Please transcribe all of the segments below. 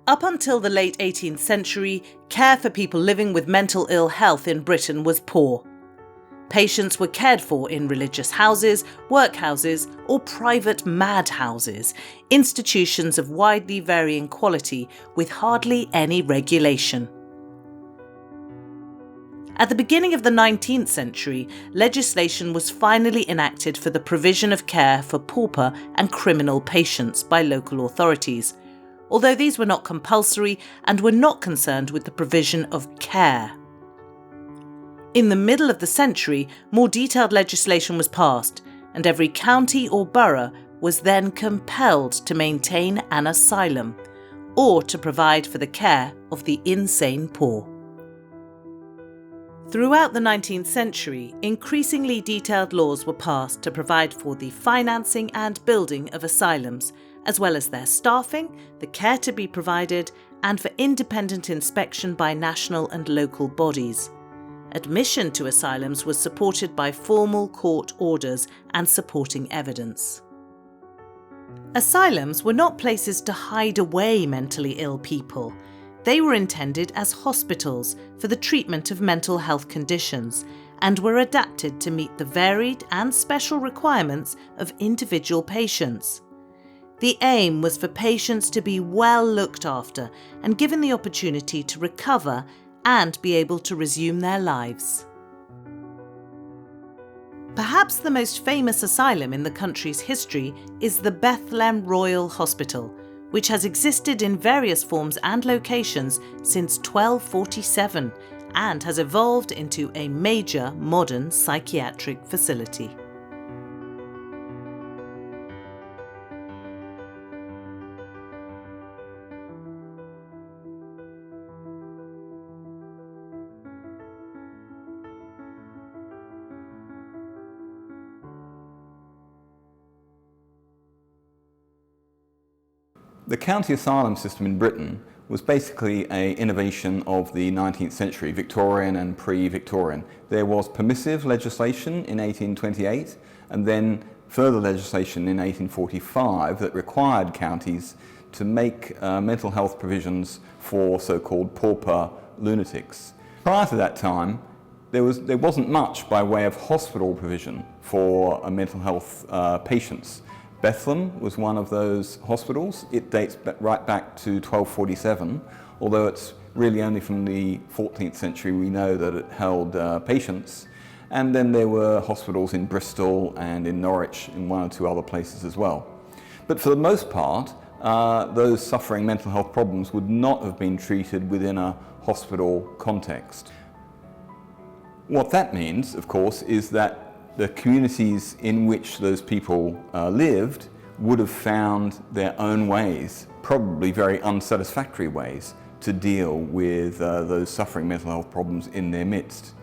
Up until the late 18th century, care for people living with mental ill health in Britain was poor. Patients were cared for in religious houses, workhouses, or private madhouses, institutions of widely varying quality with hardly any regulation. At the beginning of the 19th century, legislation was finally enacted for the provision of care for pauper and criminal patients by local authorities, although these were not compulsory and were not concerned with the provision of care. In the middle of the century, more detailed legislation was passed, and every county or borough was then compelled to maintain an asylum, or to provide for the care of the insane poor. Throughout the 19th century, increasingly detailed laws were passed to provide for the financing and building of asylums, as well as their staffing, the care to be provided, and for independent inspection by national and local bodies. Admission to asylums was supported by formal court orders and supporting evidence. Asylums were not places to hide away mentally ill people. They were intended as hospitals for the treatment of mental health conditions and were adapted to meet the varied and special requirements of individual patients. The aim was for patients to be well looked after and given the opportunity to recover and be able to resume their lives. Perhaps the most famous asylum in the country's history is the Bethlehem Royal Hospital, which has existed in various forms and locations since 1247 and has evolved into a major modern psychiatric facility. The county asylum system in Britain was basically an innovation of the 19th century, Victorian and pre-Victorian. There was permissive legislation in 1828 and then further legislation in 1845 that required counties to make mental health provisions for so-called pauper lunatics. Prior to that time, there wasn't much by way of hospital provision for mental health patients. Bethlehem was one of those hospitals. It dates right back to 1247, although it's really only from the 14th century we know that it held patients. And then there were hospitals in Bristol and in Norwich and one or two other places as well. But for the most part, those suffering mental health problems would not have been treated within a hospital context. What that means, of course, is that the communities in which those people lived would have found their own ways, probably very unsatisfactory ways, to deal with those suffering mental health problems in their midst.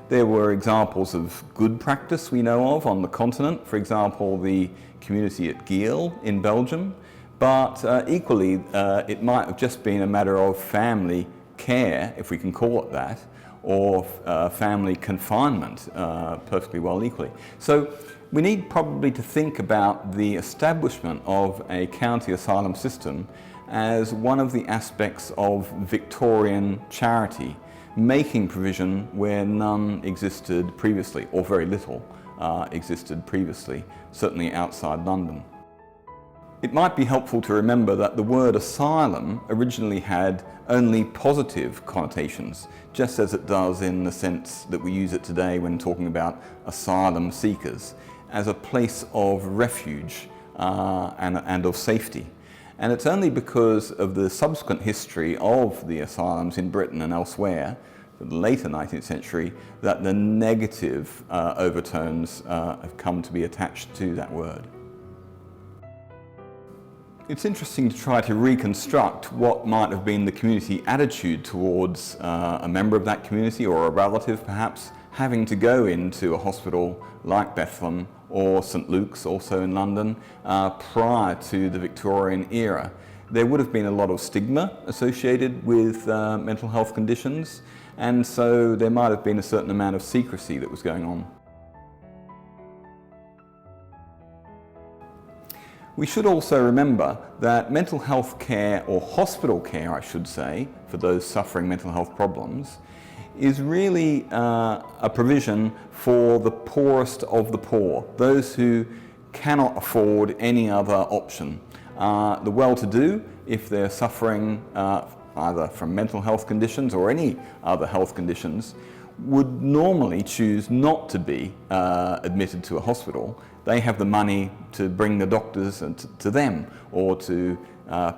There were examples of good practice we know of on the continent, for example, the community at Gale in Belgium, but equally it might have just been a matter of family care, if we can call it that, or family confinement perfectly well equally. So we need probably to think about the establishment of a county asylum system as one of the aspects of Victorian charity, making provision where none existed previously, or very little existed previously, certainly outside London. It might be helpful to remember that the word asylum originally had only positive connotations, just as it does in the sense that we use it today when talking about asylum seekers, as a place of refuge and of safety. And it's only because of the subsequent history of the asylums in Britain and elsewhere, the later 19th century, that the negative overtones have come to be attached to that word. It's interesting to try to reconstruct what might have been the community attitude towards a member of that community or a relative perhaps having to go into a hospital like Bethlehem or St Luke's, also in London, prior to the Victorian era. There would have been a lot of stigma associated with mental health conditions, and so there might have been a certain amount of secrecy that was going on. We should also remember that mental health care, or hospital care I should say, for those suffering mental health problems, is really a provision for the poorest of the poor, those who cannot afford any other option. The well-to-do, if they're suffering either from mental health conditions or any other health conditions, would normally choose not to be admitted to a hospital. They have the money to bring the doctors to them, or to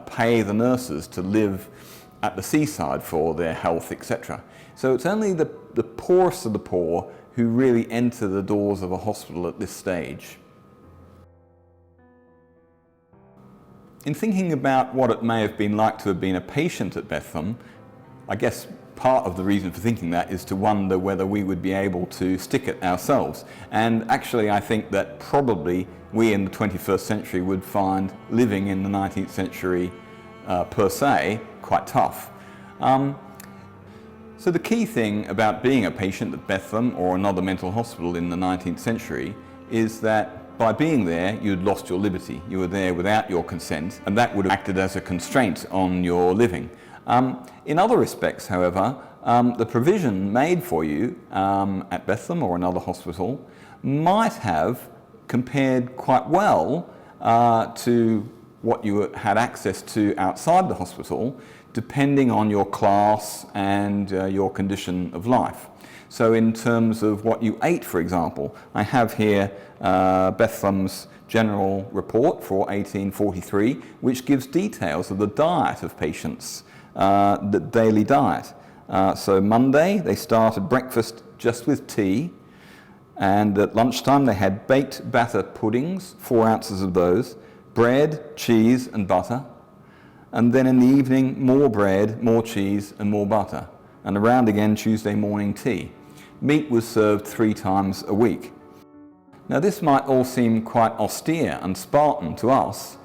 pay the nurses to live at the seaside for their health, etc. So it's only the poorest of the poor who really enter the doors of a hospital at this stage. In thinking about what it may have been like to have been a patient at Bethlehem, I guess part of the reason for thinking that is to wonder whether we would be able to stick it ourselves. And actually I think that probably we in the 21st century would find living in the 19th century per se quite tough. So the key thing about being a patient at Bethlehem or another mental hospital in the 19th century is that by being there, you'd lost your liberty. You were there without your consent, and that would have acted as a constraint on your living. In other respects, however, the provision made for you at Bethlehem or another hospital might have compared quite well to what you had access to outside the hospital, depending on your class and your condition of life. So in terms of what you ate, for example, I have here Bethlehem's General Report for 1843, which gives details of the diet of patients, the daily diet. So Monday, they started breakfast just with tea, and at lunchtime they had baked batter puddings, 4 ounces of those, bread, cheese and butter, and then in the evening more bread, more cheese and more butter, and around again Tuesday morning tea. Meat was served 3 times a week. Now this might all seem quite austere and Spartan to us,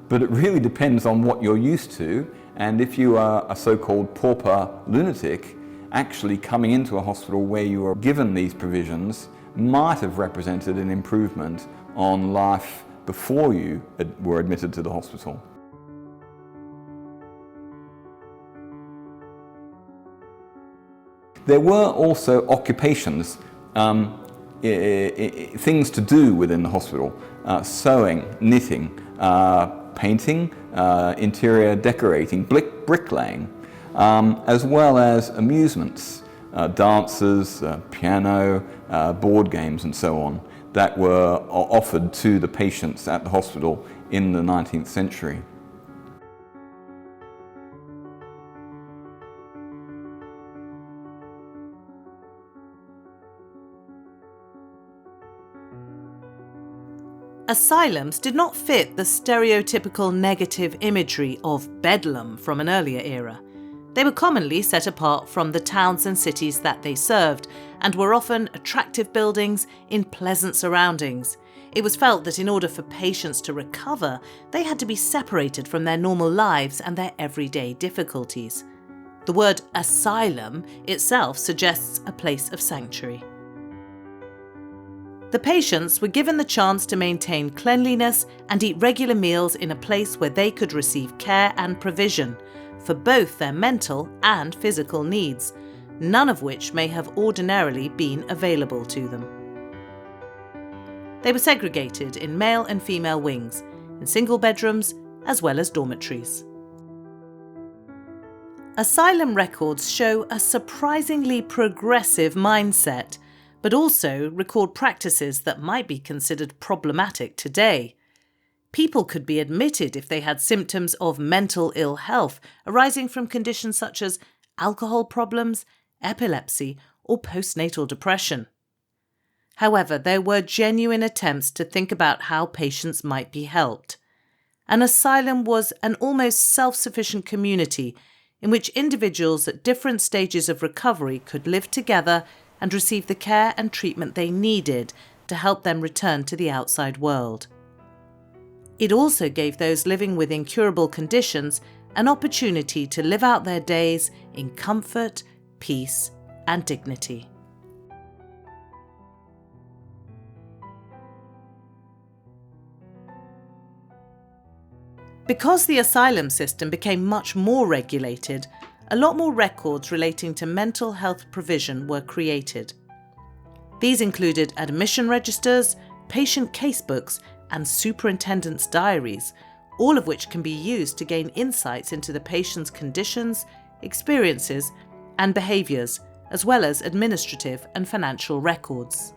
but it really depends on what you're used to, and if you are a so-called pauper lunatic, actually coming into a hospital where you are given these provisions might have represented an improvement on life before you were admitted to the hospital. There were also occupations, things to do within the hospital, sewing, knitting, painting, interior decorating, bricklaying, as well as amusements, dances, piano, board games and so on, that were offered to the patients at the hospital in the 19th century. Asylums did not fit the stereotypical negative imagery of Bedlam from an earlier era. They were commonly set apart from the towns and cities that they served, and were often attractive buildings in pleasant surroundings. It was felt that in order for patients to recover, they had to be separated from their normal lives and their everyday difficulties. The word asylum itself suggests a place of sanctuary. The patients were given the chance to maintain cleanliness and eat regular meals in a place where they could receive care and provision for both their mental and physical needs, none of which may have ordinarily been available to them. They were segregated in male and female wings, in single bedrooms as well as dormitories. Asylum records show a surprisingly progressive mindset, but also record practices that might be considered problematic today. People could be admitted if they had symptoms of mental ill health arising from conditions such as alcohol problems, epilepsy, or postnatal depression. However, there were genuine attempts to think about how patients might be helped. An asylum was an almost self-sufficient community in which individuals at different stages of recovery could live together and receive the care and treatment they needed to help them return to the outside world. It also gave those living with incurable conditions an opportunity to live out their days in comfort, peace, and dignity. Because the asylum system became much more regulated, a lot more records relating to mental health provision were created. These included admission registers, patient casebooks, and superintendent's diaries, all of which can be used to gain insights into the patient's conditions, experiences, and behaviours, as well as administrative and financial records.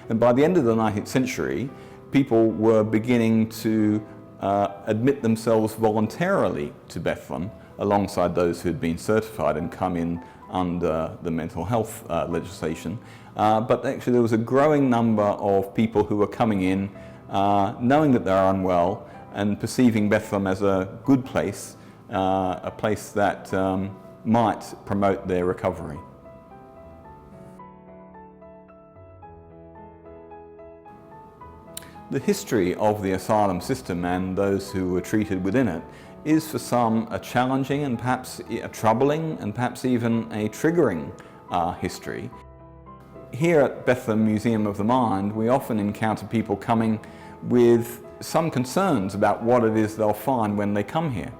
And by the end of the 19th century, people were beginning to admit themselves voluntarily to Bethlehem alongside those who had been certified and come in under the mental health legislation. But actually there was a growing number of people who were coming in knowing that they are unwell and perceiving Bethlehem as a good place, a place that might promote their recovery. The history of the asylum system and those who were treated within it is for some a challenging and perhaps a troubling and perhaps even a triggering history. Here at Bethlehem Museum of the Mind, we often encounter people coming with some concerns about what it is they'll find when they come here.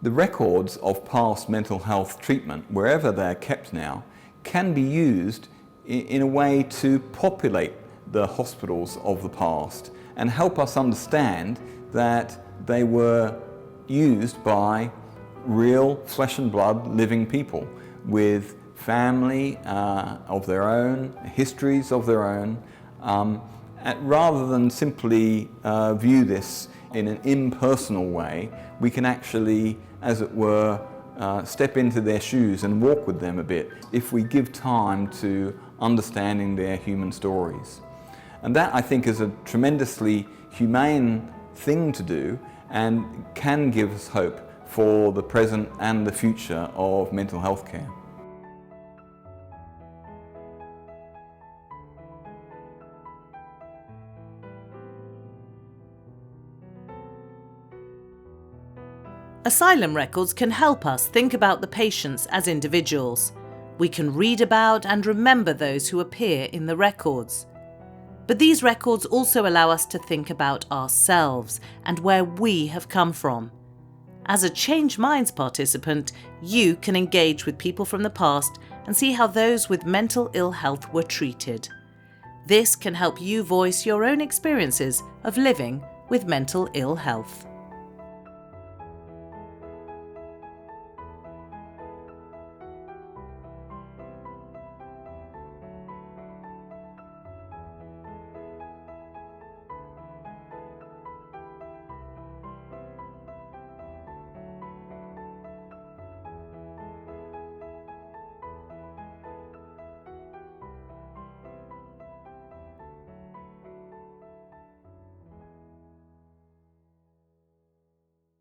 The records of past mental health treatment, wherever they're kept now, can be used in a way to populate the hospitals of the past and help us understand that they were used by real flesh and blood living people with family of their own, histories of their own, rather than simply view this in an impersonal way. We can actually, as it were, step into their shoes and walk with them a bit if we give time to understanding their human stories. And that, I think, is a tremendously humane thing to do and can give us hope for the present and the future of mental health care. Asylum records can help us think about the patients as individuals. We can read about and remember those who appear in the records. But these records also allow us to think about ourselves and where we have come from. As a Change Minds participant, you can engage with people from the past and see how those with mental ill health were treated. This can help you voice your own experiences of living with mental ill health.